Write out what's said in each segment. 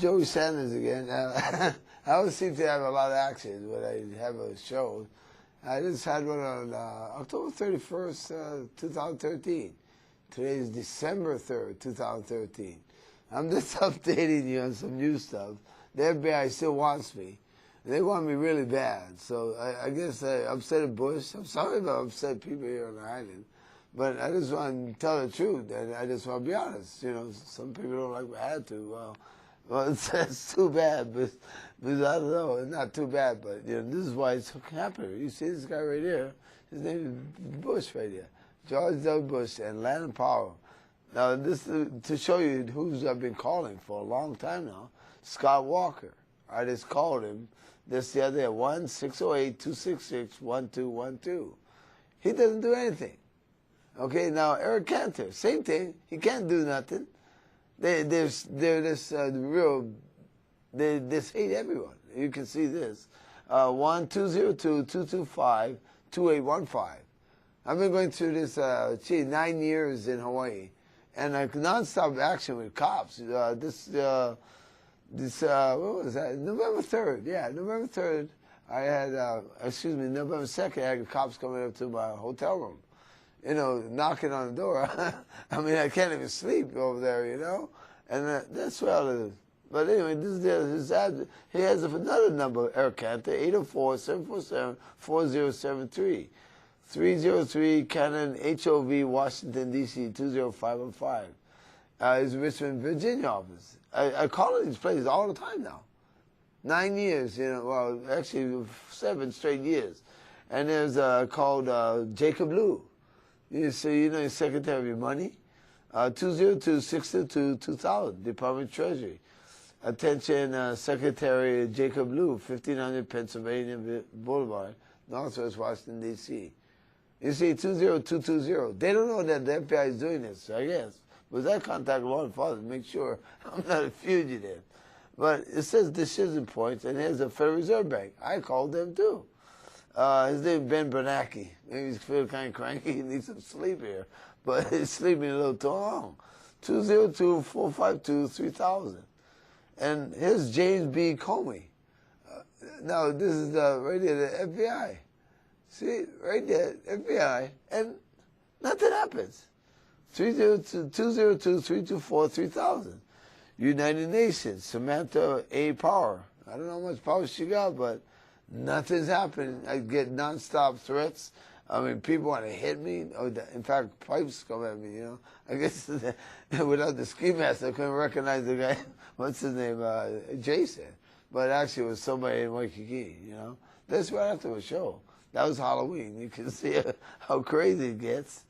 Joey Sanders again. I always seem to have a lot of action when I have a show. I just had one on October 31st, 2013. Today is December 3rd, 2013. I'm just updating you on some new stuff. The FBI still wants me. They want me really bad. So I guess I upset Bush. I'm sorry if I upset people here on the island. But I just want to tell the truth, and I just want to be honest. You know, some people don't like what I had to. Well, it's too bad, but I don't know. It's not too bad, but you know, this is why it's happening. You see this guy right here? His name is Bush right here, George W. Bush and Landon Powell. Now, this to show you who's I've been calling for a long time now. Scott Walker. I just called him this the other day at 1-608-266-1212. He doesn't do anything. Okay, now Eric Cantor, same thing. He can't do nothing. They're just they just hate everyone. You can see this. 1-202-225-2815. I've been going through this 9 years in Hawaii, and nonstop action with cops. What was that? November 3rd. Yeah, November 3rd. I had November 2nd. I had cops coming up to my hotel room. You know, knocking on the door. I mean, I can't even sleep over there, you know? And that's well it is. But anyway, this is his address. He has another number, Eric Cantor, 804-747-4073. 303 Cannon, HOV, Washington, D.C., 20515. His Richmond, Virginia office. I call these places all the time now. 9 years, you know, well, actually 7 straight years. And there's called Jacob Lew. So you know he's Secretary of your Money. 202-622-2000, Department of Treasury. Attention, Secretary Jacob Lew, 1500 Pennsylvania Boulevard, Northwest Washington, D.C. You see, 20220. They don't know that the FBI is doing this, I guess. But I contact law enforcement to make sure I'm not a fugitive. But it says decision points, and here's the Federal Reserve Bank. I called them too. His name is Ben Bernanke. Maybe he's feeling kind of cranky. He needs some sleep here. But he's sleeping a little too long. 202-452-3000. And here's James B. Comey. Now, this is right here, the FBI. See, right there, FBI. And nothing happens. 202-324-3000. United Nations, Samantha A. Power. I don't know how much power she got, but nothing's happening. I get nonstop threats. I mean, people want to hit me. In fact, pipes come at me, you know. I guess without the ski mask, I couldn't recognize the guy. What's his name? Jason. But actually, it was somebody in Waikiki, you know. That's right after a show. That was Halloween. You can see how crazy it gets.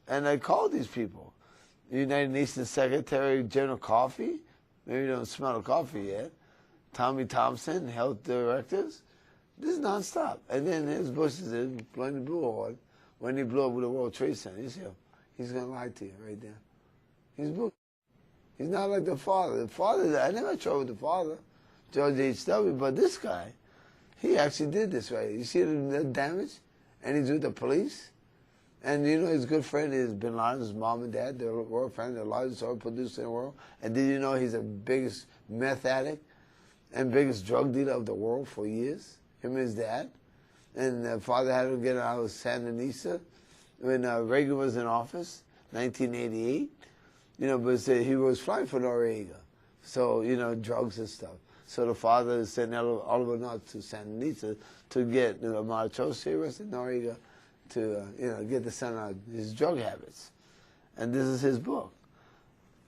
And I called these people. The United Nations Secretary General Coffee. Maybe you don't smell the coffee yet. Tommy Thompson, health directors. This is nonstop. And then his Bush is blowing the blue horn when he blew up with the World Trade Center. You see him? He's going to lie to you right there. He's Bush. He's not like the father. The father, I never had trouble with the father, George H.W., but this guy, he actually did this right. You see the damage? And he's with the police. And you know his good friend is Bin Laden's mom and dad. They're world family, the largest oil producer in the world. And did you know he's the biggest meth addict and biggest drug dealer of the world for years? Him and his dad. And father had to get out of Sandinista when Reagan was in office, 1988. You know, but he was flying for Noriega. So, you know, drugs and stuff. So the father sent Oliver North to Sandinista to get Marchose arrested, Noriega, to get the son out of his drug habits. And this is his book.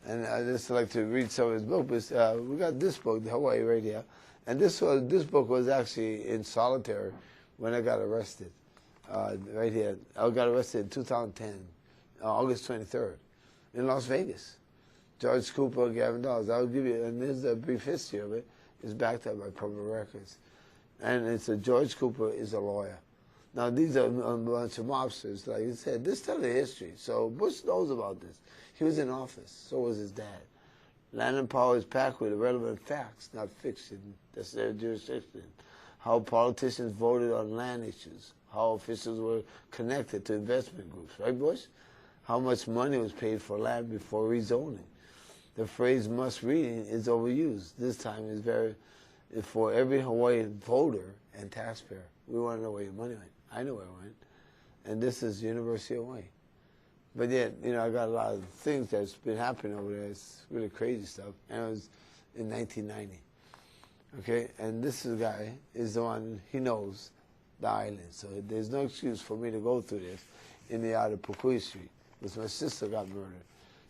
And I just like to read some of his book. But we got this book, the Hawaii Radio. And this book was actually in solitary when I got arrested. Right here. I got arrested in 2010, August 23rd, in Las Vegas. George Cooper, Gavin Dawes. I'll give you, and there's a brief history of it. It's backed up by public records. And it's George Cooper is a lawyer. Now, these are a bunch of mobsters. Like I said, this tells the history. So Bush knows about this. He was in office. So was his dad. Landon Powell is packed with relevant facts, not fiction. That's their jurisdiction. How politicians voted on land issues. How officials were connected to investment groups. Right, Bush? How much money was paid for land before rezoning. the phrase must reading is overused. This time is very, for every Hawaiian voter and taxpayer. We want to know where your money went. I know where it went. And this is University of Hawaii. But yet, you know, I got a lot of things that's been happening over there. It's really crazy stuff. And it was in 1990. Okay? And this guy is the one, he knows the island. So there's no excuse for me to go through this in the out of Pukui Street. Because my sister got murdered.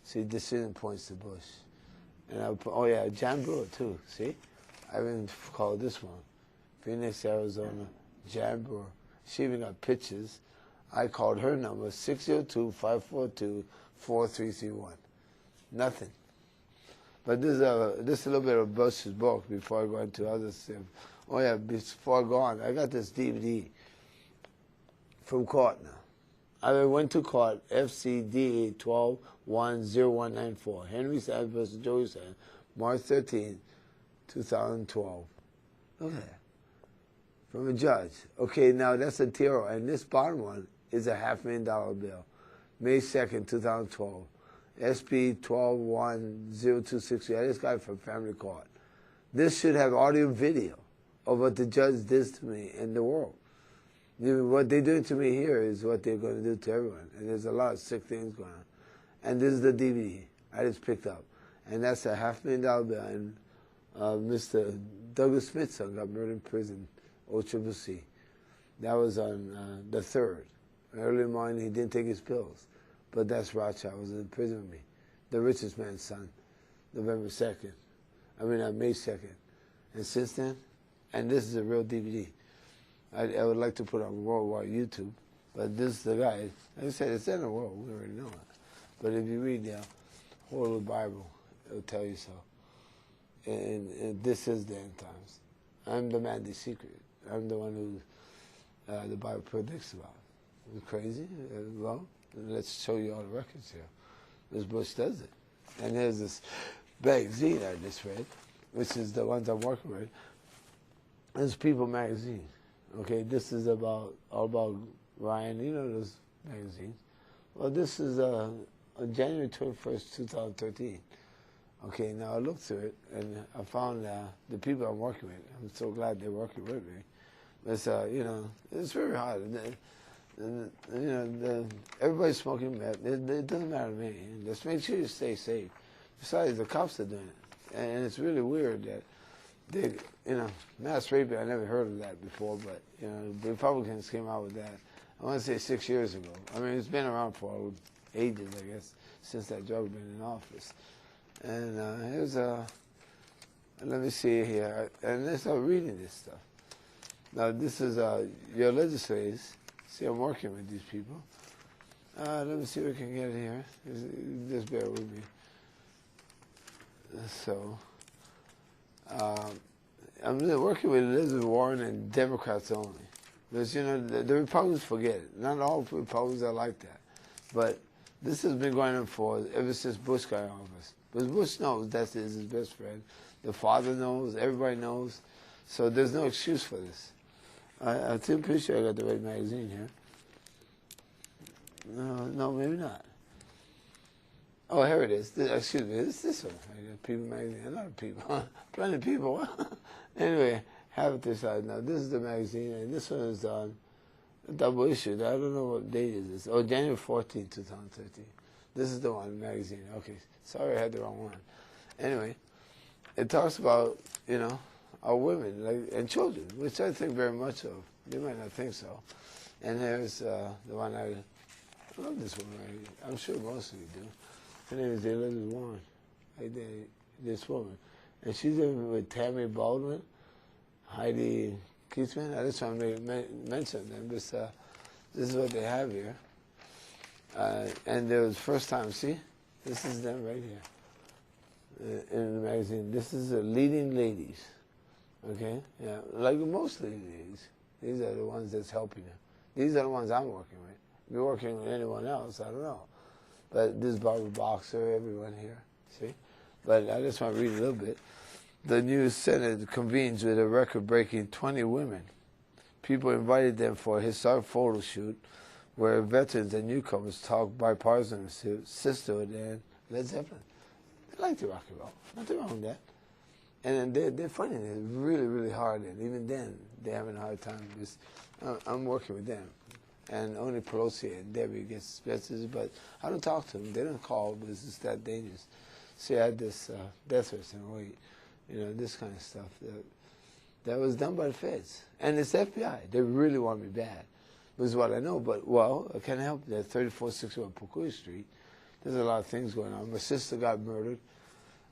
See, decision points to Bush. And oh yeah, Jan Brewer too, see? I even called this one. Phoenix, Arizona, Jan Brewer. She even got pictures. I called her number, 602-542-4331. Nothing. But this is a little bit of Bush's book before I go into other stuff. Oh yeah, before I go on, I got this DVD from court now. I went to court, FCDA 12-10194. Henry Sands versus Joey Sands, March 13, 2012. Look at that. From a judge. Okay, now that's a TRO. And this bottom one is a $500,000 bill. May 2nd, 2012. SB 12-10263. I just got it from family court. This should have audio and video of what the judge did to me in the world. What they're doing to me here is what they're going to do to everyone. And there's a lot of sick things going on. And this is the DVD I just picked up. And that's a $500,000 bill. And Mr. Douglas Smith's son got murdered in prison, OCCC. That was on the 3rd. Early in the morning, he didn't take his pills. But that's Rothschild was in prison with me. The richest man's son, November 2nd. May 2nd. And since then, and this is a real DVD. I would like to put it on worldwide YouTube, but this is the guy. Like I said, it's in the world. We already know it. But if you read the whole Bible, it'll tell you so. And this is the end times. I'm the man, the secret. I'm the one who the Bible predicts about. It's crazy. Well, let's show you all the records here. This Bush does it. And there's this magazine I just read, which is the ones I'm working with. It's People magazine. Okay, this is all about Ryan. You know those magazines. Well, this is on January 21st, 2013. Okay, now I looked through it, and I found the people I'm working with. I'm so glad they're working with me. It's, you know, it's very hard. Everybody's smoking meth. It doesn't matter to me. Just make sure you stay safe. Besides, the cops are doing it. And it's really weird that they, mass rape, I never heard of that before, but, the Republicans came out with that, I want to say 6 years ago. It's been around for ages, I guess, since that drug been in office. And here's let me see here, and let's start reading this stuff. Now, this is your legislators. See, I'm working with these people. Let me see if we can get it here. Just bear with me. So, I'm working with Elizabeth Warren and Democrats only. Because, the Republicans forget it. Not all Republicans are like that. But this has been going on ever since Bush got in office. Because Bush knows that's his best friend. The father knows. Everybody knows. So there's no excuse for this. I'm pretty sure I got the right magazine here. No, maybe not. Oh, here it is. Excuse me, it's this one. I got People magazine. A lot of people. Plenty of people. Anyway, have it this side now. This is the magazine, and this one is on a double issue. I don't know what date is this. Oh, January 14, 2013. This is the one, magazine. Okay, sorry I had the wrong one. Anyway, it talks about, our women and children, which I think very much of. You might not think so. And here's the one I love this one. I'm sure most of you do. Her name is Elizabeth Warren. This woman. And she's in with Tammy Baldwin, Heidi Keisman. I just want to mention them. This is what they have here. And there was first time, see? This is them right here in the magazine. This is leading ladies. Okay? Yeah, like most leading ladies. These are the ones that's helping you. These are the ones I'm working with. If you're working with anyone else, I don't know. But this is Barbara Boxer, everyone here. See? But I just want to read a little bit. The new Senate convenes with a record-breaking 20 women. People invited them for a historic photo shoot where veterans and newcomers talk bipartisanship, sisterhood, and Led Zeppelin. like the rock and roll. Nothing wrong with that. And then they're finding it really, really hard. And even then, they're having a hard time. Because I'm working with them. And only Pelosi and Debbie gets messages, but I don't talk to them. They don't call because it's that dangerous. See, I had this death threat and wait, this kind of stuff that was done by the feds. And it's FBI. They really want me bad. This is what I know, but, well, I can't help that. 3461 Pucui Street, there's a lot of things going on. My sister got murdered.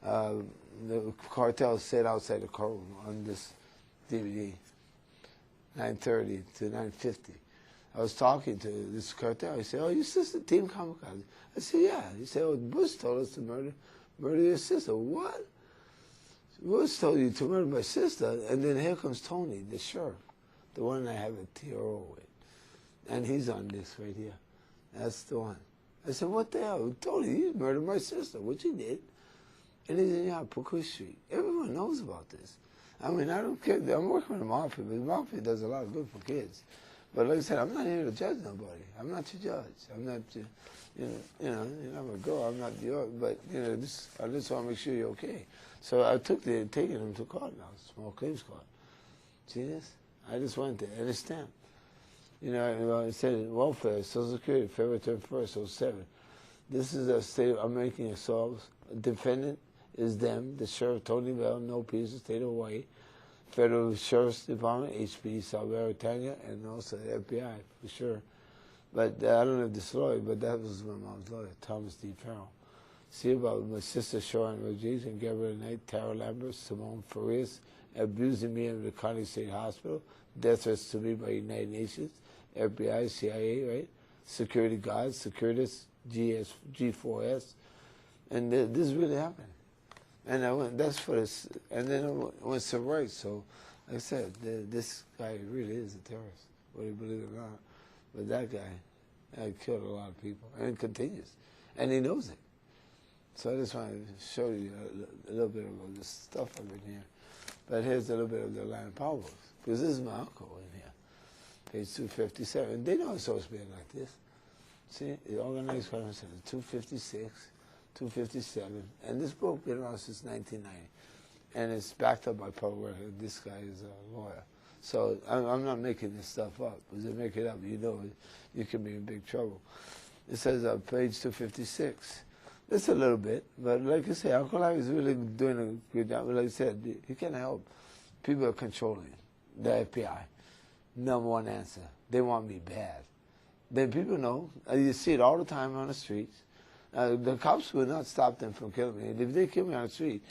The cartel sat outside the courtroom on this DVD, 9:30 to 9:50. I was talking to this cartel. He said, "Oh, your sister, Team Kamikaze." I said, "Yeah." He said, "Oh, Bush told us to murder your sister." What? Bush told you to murder my sister, and then here comes Tony, the sheriff, the one I have a TRO with, and he's on this right here. That's the one. I said, "What the hell, Tony? You murdered my sister." Which he did. And he's in Pucui Street. Everyone knows about this. I mean, I don't care. I'm working with the mafia, but the mafia does a lot of good for kids. But like I said, I'm not here to judge nobody. I'm not your judge. I'm not, I'm a girl. I'm not your, but I just want to make sure you're okay. So I taking him to court now, small claims court. See this? I just went there and a stamp. It said welfare, Social Security, February 21st, 07. This is a state. I'm making assaults. Defendant is them, the sheriff Tony Bell, no peace, the state of Hawaii. Federal Sheriff's Department, HPD, South Tanya, and also the FBI, for sure. But I don't have this lawyer, but that was my mom's lawyer, Thomas D. Farrell. See about my sister, Sharon Rodriguez, and Gabrielle Knight, Tara Lambert, Simone Farias, abusing me in the County State Hospital, death threats to me by United Nations, FBI, CIA, right? Security guards, Securitas, G4S. And this really happened. And I went, that's for this, and then I went civil rights. So, like I said, this guy really is a terrorist, whether you believe it or not. But that guy killed a lot of people, and it continues. And he knows it. So I just wanted to show you a little bit of this stuff I've been here. But here's a little bit of the Land Power books, because this is my uncle in here, page 257. They know it's supposed to be like this. See, the organized crime center, 256. 257, and this book been around since 1990, and it's backed up by public record. This guy is a lawyer, so I'm not making this stuff up. Because if you make it up, you can be in big trouble. It says page 256. It's a little bit, but like I say, Uncle Larry is really doing a good job. Like I said, he can help. People are controlling the FBI. Number one answer. They want me bad. Then people know. You see it all the time on the streets. The cops would not stop them from killing me. If they kill me on the street,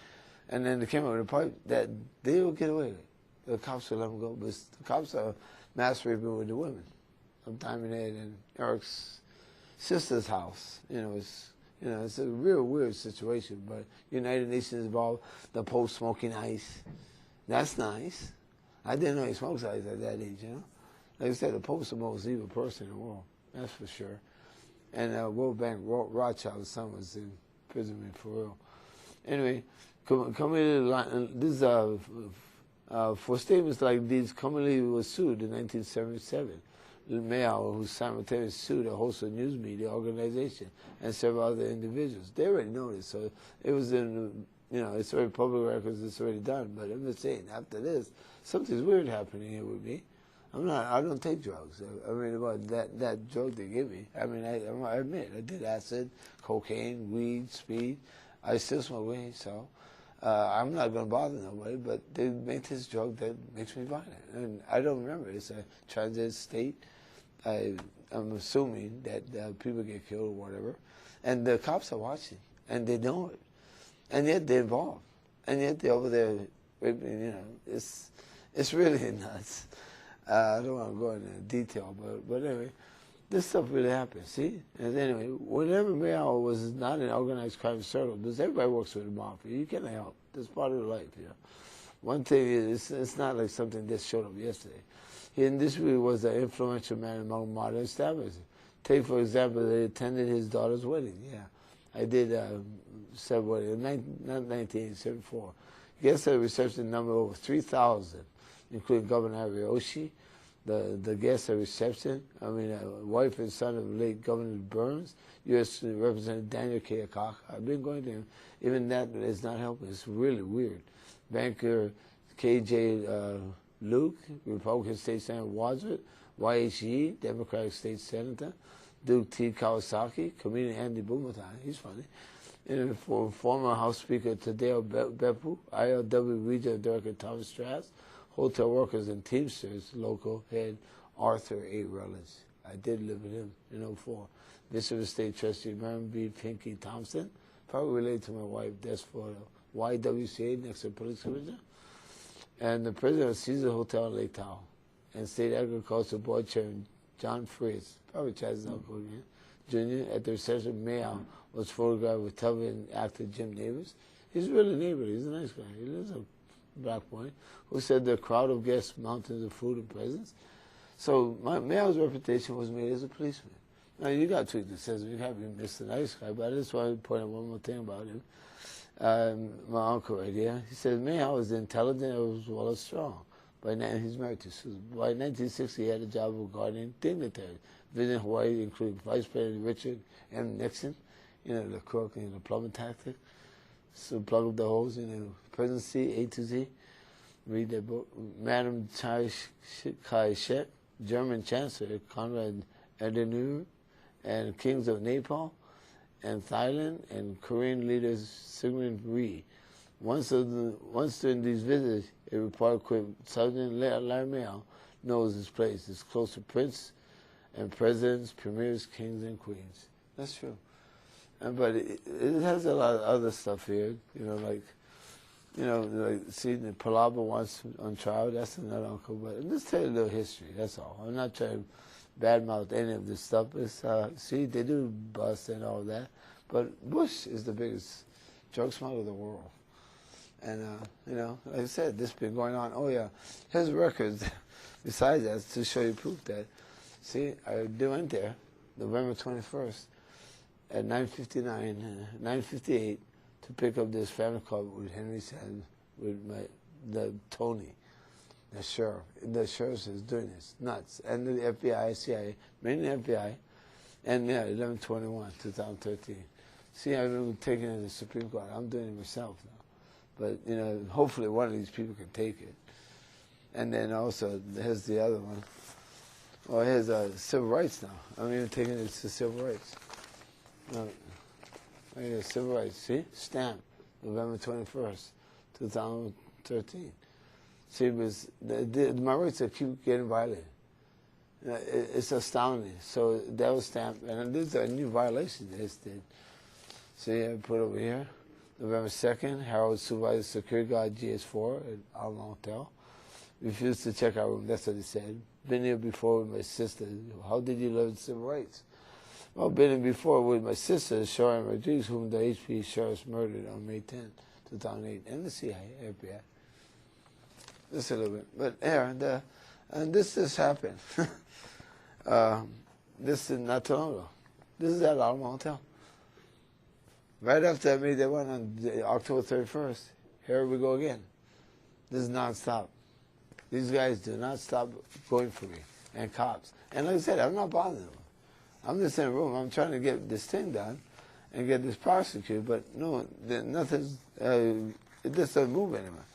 and then they came up with a pipe, that they will get away with it. The cops will let them go. But the cops are mass raping with the women. I'm timing it in Eric's sister's house. It's a real weird situation. But United Nations involved. The Pope smoking ice. That's nice. I didn't know he smokes ice at that age. Like I said, the Pope's the most evil person in the world. That's for sure. And World Bank Rothschild's son was in prison for real. Anyway, this for statements like these, Kamali was sued in 1977. Mayao, who simultaneously sued a host of news media organization and several other individuals. They already know this, so it was in, it's already public records, it's already done. But I'm just saying, after this, something's weird happening here with me. I don't take drugs. I mean, about that drug they give me. I mean, I admit, I did acid, cocaine, weed, speed. I still smoke weed, so I'm not going to bother nobody, but they make this drug that makes me violent. And I don't remember. It's a transit state. I'm assuming that people get killed or whatever. And the cops are watching, and they know it. And yet they're involved. And yet they're over there, it's really nuts. I don't want to go into detail, but anyway, this stuff really happened, see? And anyway, whenever Mayao was not in organized crime circle, because everybody works with the mafia, you can't help. That's part of life, One thing is, it's not like something that showed up yesterday. He indisputably was an influential man among modern establishments. Take, for example, they attended his daughter's wedding. Yeah, I did said wedding, not 1974. Yesterday, researched the number over 3,000, including Governor Ariyoshi, the guest at reception. I mean, wife and son of late Governor Burns, U.S. Representative Daniel Keokuk. I've been going to him. Even that is not helping. It's really weird. Banker K.J. Luke, Republican State Senator Wadsworth, Y.H.E., Democratic State Senator, Duke T. Kawasaki, comedian Andy Bumatai, he's funny, and former House Speaker Tadeo Beppu, ILW Regional Director Thomas Strass, hotel workers and Teamsters local head Arthur A. Rutledge. I did live with him in 2004. Bishop of State Trustee Mary B. Pinky Thompson, probably related to my wife, that's for the YWCA, next to Police Commissioner, and the president of Caesar Hotel in Lake Tahoe, and State Agriculture Board Chairman John Fritz, probably Chaz's uncle again, Jr. At the reception, Mayo was photographed with television actor Jim Neighbors. He's really neighborly. He's a nice guy. He lives in Black Point, who said the crowd of guests, mountains of food and presents. So Mayo's reputation was made as a policeman. Now, you got to tweet that says you have been Mr. Nice Guy, but I just want to point out one more thing about him. My uncle right here, he said Mayo was intelligent as well as strong. He's married to Susan. By 1960, he had a job of guardian dignitaries. Visiting Hawaii including Vice President Richard M. Nixon, the crook and the plumbing tactic. So plug up the holes in the presidency, A to Z. Read that book. Madam Kai-shek, German Chancellor Konrad Adenauer, and kings of Nepal and Thailand, and Korean leaders Syngman Rhee. Once during these visits, a report quote, Sergeant Larry Mayo knows his place. It's close to prince and presidents, premiers, kings, and queens. That's true. But it has a lot of other stuff here, like see, the Palaba once on trial, that's another uncle. But just tell you a little history, that's all. I'm not trying to badmouth any of this stuff. It's, see, they do bust and all that. But Bush is the biggest drug smuggler of the world. And, like I said, this has been going on. Oh, yeah, his records, besides that, to show you proof that, see, I went there November 21st at 9:58 to pick up this family car with Henry said, with the Tony, the sheriff. The sheriff is doing this, nuts. And the FBI, CIA, mainly FBI, and 11/21/2013. See, I've been taking it to the Supreme Court. I'm doing it myself now. But, hopefully one of these people can take it. And then also, here's the other one. Well, here's civil rights now. I'm even taking it to civil rights. Civil rights, see? Stamp, November 21st, 2013. See, my rights keep getting violated. It's astounding. So that was stamped, and this is a new violation they just did. See, I put over here, November 2nd, Harold Supervisor Security Guard GS4 at Alma Hotel. Refused to check our room, that's what he said. Been here before with my sister. How did you live in civil rights? Well, been here before with my sister, Sharon Rodriguez, whom the HP sheriffs murdered on May 10, 2008, and the CIA, FBI. Just a little bit. But here, and this just happened. This is not too long ago. This is at Alma Hotel. Right after I made that one on October 31st, here we go again. This is nonstop. These guys do not stop going for me, and cops. And like I said, I'm not bothering them. I'm just in a room. I'm trying to get this thing done and get this prosecuted, but no, nothing's, it just doesn't move anymore.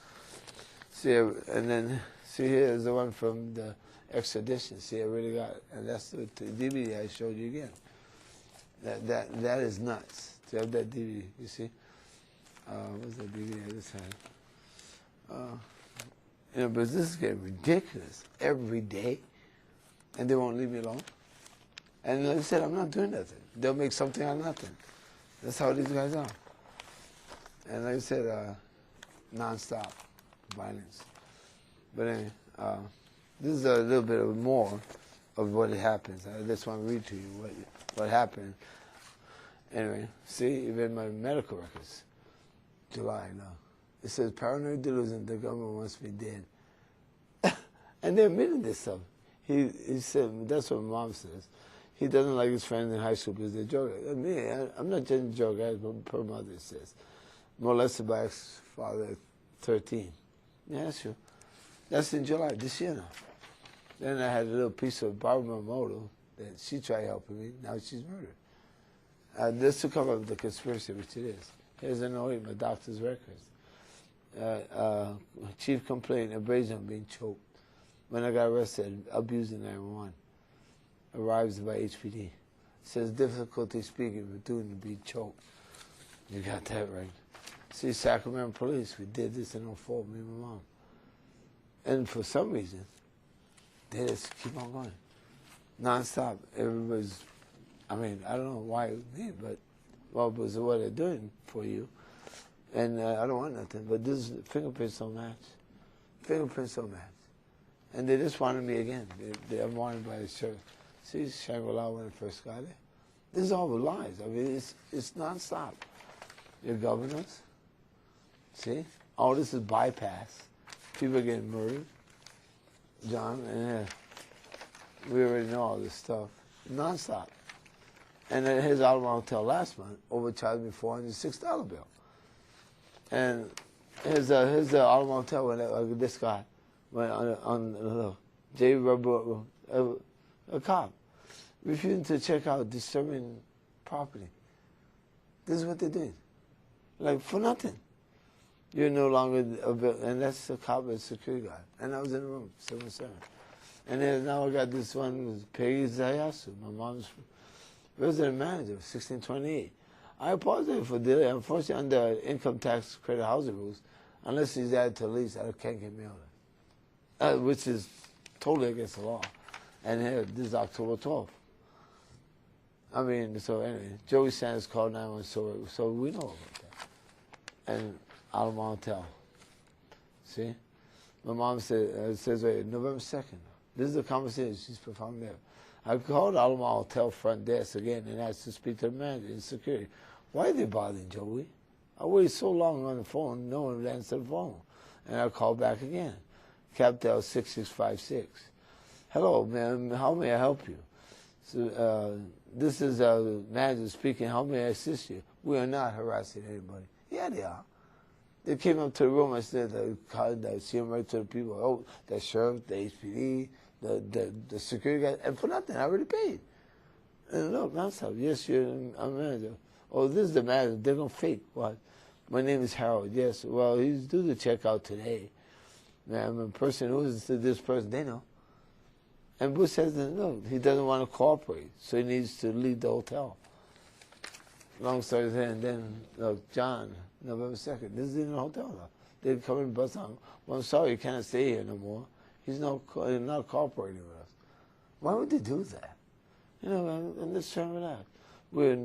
See, and then, see, here's the one from the extradition. See, I really got it. And that's the DVD I showed you again. That is nuts. To have that DVD, you see? What's that DVD I just had? But this is getting ridiculous every day, and they won't leave me alone. And like I said, I'm not doing nothing. They'll make something out of nothing. That's how these guys are. And like I said, nonstop violence. But anyway, this is a little bit more of what happens. I just want to read to you what happened. Anyway, see, even my medical records, July now. It says paranoid delusion, the government wants me dead. And they're admitting this stuff. He said, that's what mom says. He doesn't like his friends in high school because they're drug addicts. I'm not judging drug addicts, but per mother it says. Molested by ex-father at 13. Yeah, that's true. That's in July, this year now. Then I had a little piece of Barbara Moto that she tried helping me. Now she's murdered. This to cover up the conspiracy, which it is. Here's an order in my doctor's records. Chief complaint, abrasion, being choked. When I got arrested, abusing 911. Arrives by HPD. Says difficulty speaking, but doing to be choked. You got that right. See, Sacramento police, we did this in 04, me and my mom. And for some reason, they just keep on going. Non-stop. Everybody's, I mean, I don't know why me, but well, it was what they're doing for you. And I don't want nothing, but this fingerprints don't match. Fingerprints don't match. And they just wanted me again. They wanted by the church. See, Shangri-La when I first got there. This is all the lies. I mean, it's nonstop. Your governors, see? All this is bypass. People are getting murdered. John, and we already know all this stuff. Nonstop. And then his Alamo Hotel last month overcharged me $406 bill. And his Alamo Hotel, when this guy went on J. Rubber, a cop, refusing to check out disturbing property. This is what they're doing. Like, for nothing. You're no longer, and that's the cop and security guard. And I was in the room, 7-7. And then now I got this one, Peggy Zayasu, my mom's resident manager, 1628. I apologize for delay. Unfortunately, under income tax credit housing rules, unless he's added to the lease, I can't get mail there. Which is totally against the law. And here, this is October 12th. I mean, so anyway, Joey Sanders called 911, so we know about that. And Alamo Hotel. See? My mom said, it says, wait, November 2nd. This is the conversation she's performing there. I called Alamo Hotel front desk again and asked to speak to the manager in security. Why are they bothering Joey? I waited so long on the phone, no one would answer the phone. And I called back again. Captel 6656. Hello, ma'am, how may I help you? So, this is a manager speaking. How may I assist you? We are not harassing anybody. Yeah, they are. They came up to the room. I said, I see them right to the people. Oh, the sheriff, the HPD, the security guy. And for nothing, I already paid. And look, nonstop. Yes, you're a manager. Oh, this is the manager. They're going to fake. What? My name is Harold. Yes. Well, he's due to check out today. I'm a person who's this person. They know. And Bush says, no, he doesn't want to cooperate, so he needs to leave the hotel. Long story short, and then, look, John, November 2nd, this is in the hotel now. They come and bust on. Well, I'm sorry, you can't stay here no more. He's not cooperating with us. Why would they do that? You know, and let's try that. We're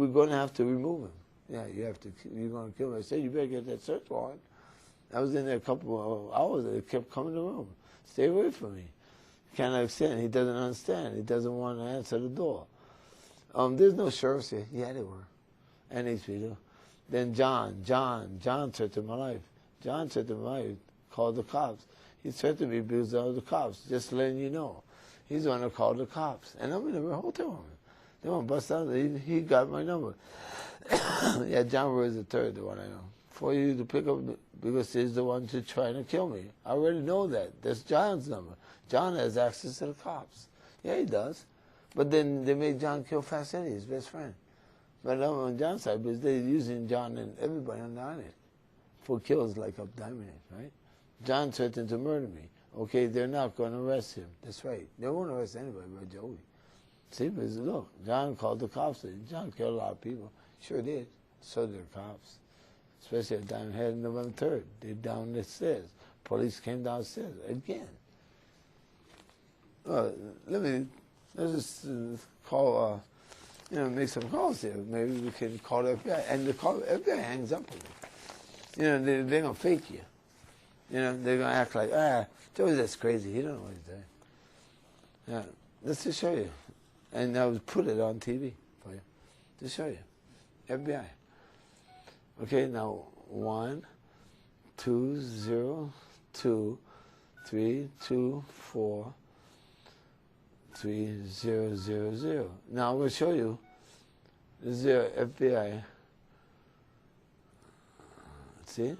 going to have to remove him. Yeah, you're going to kill him. I said, you better get that search warrant. I was in there a couple of hours, they kept coming to the room. Stay away from me. Can't understand. He doesn't understand. He doesn't want to answer the door. There's no sheriffs here. Yeah, they were. And these people. Then John threatened my life. John threatened my life, called the cops. He threatened me because of the cops, just letting you know. He's the one who called the cops. And I'm in the hotel room. They want to bust out. He got my number. Yeah, John Rose III, the one I know. For you to pick up, because he's the one who's trying to kill me. I already know that. That's John's number. John has access to the cops. Yeah, he does. But then they made John kill Fast Eddie, his best friend. But on John's side, because they're using John and everybody on the island for kills like up Diamond Head, right? John threatened to murder me. Okay, they're not going to arrest him. That's right. They won't arrest anybody but Joey. See, but look, John called the cops. John killed a lot of people. Sure did. So did the cops. Especially at Diamond Head on November 3rd. They're down the stairs. Police came downstairs again. Let's just call, make some calls here. Maybe we can call the FBI. And the FBI hangs up on me. They're going to fake you. They're going to act like, Joey, that's crazy. He don't know what he's doing. Yeah, let's just show you. And I would put it on TV for you. To show you. FBI. Okay, now 1 2 0 2 3 2 4 3 0 0 0. Now I'm going to show you. This is your FBI. See?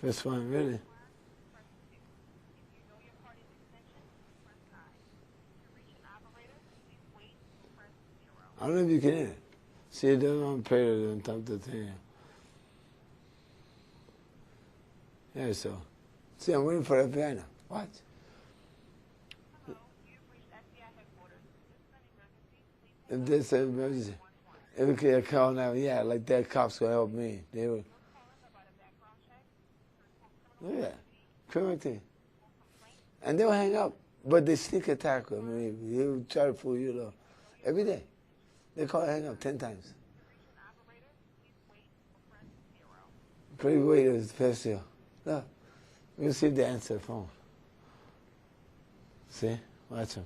Press 1, really? I don't know if you can hear it. See, it doesn't want to pay on top of the thing. Yeah, so. See, I'm waiting for the FBI now. What? If this is an emergency, if we could call now, yeah, like that cops will help me. They would. Yeah, criminal thing. And they'll hang up, but they sneak attack. I mean, he'll try to fool you, though. Every day. They call hang up 10 times. Please wait, it's past zero. Look, we'll see if they answer the phone. See? Watch them.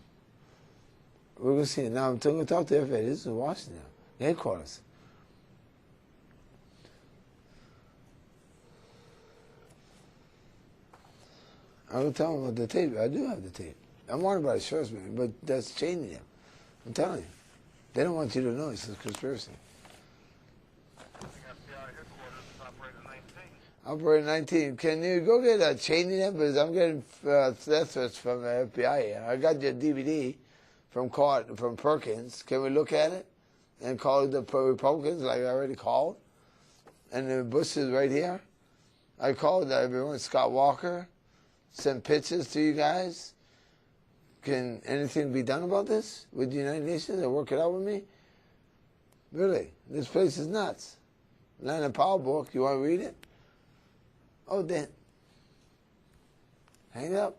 We're going to see it. Now I'm going to talk to FA. This is Washington now. The headquarters. I'm going to tell them about the tape. I do have the tape. I'm worried about the sheriff's man, but that's changing them. I'm telling you. They don't want you to know it's a conspiracy. Operator 19. Can you go get a Cheney then? Because I'm getting death threats from the FBI here. I got your DVD from Perkins. Can we look at it and call the Republicans like I already called? And the Bush is right here. I called everyone. Scott Walker. Sent pictures to you guys. Can anything be done about this with the United Nations and work it out with me? Really? This place is nuts. Land Powell book. You want to read it? Oh, then. Hang up.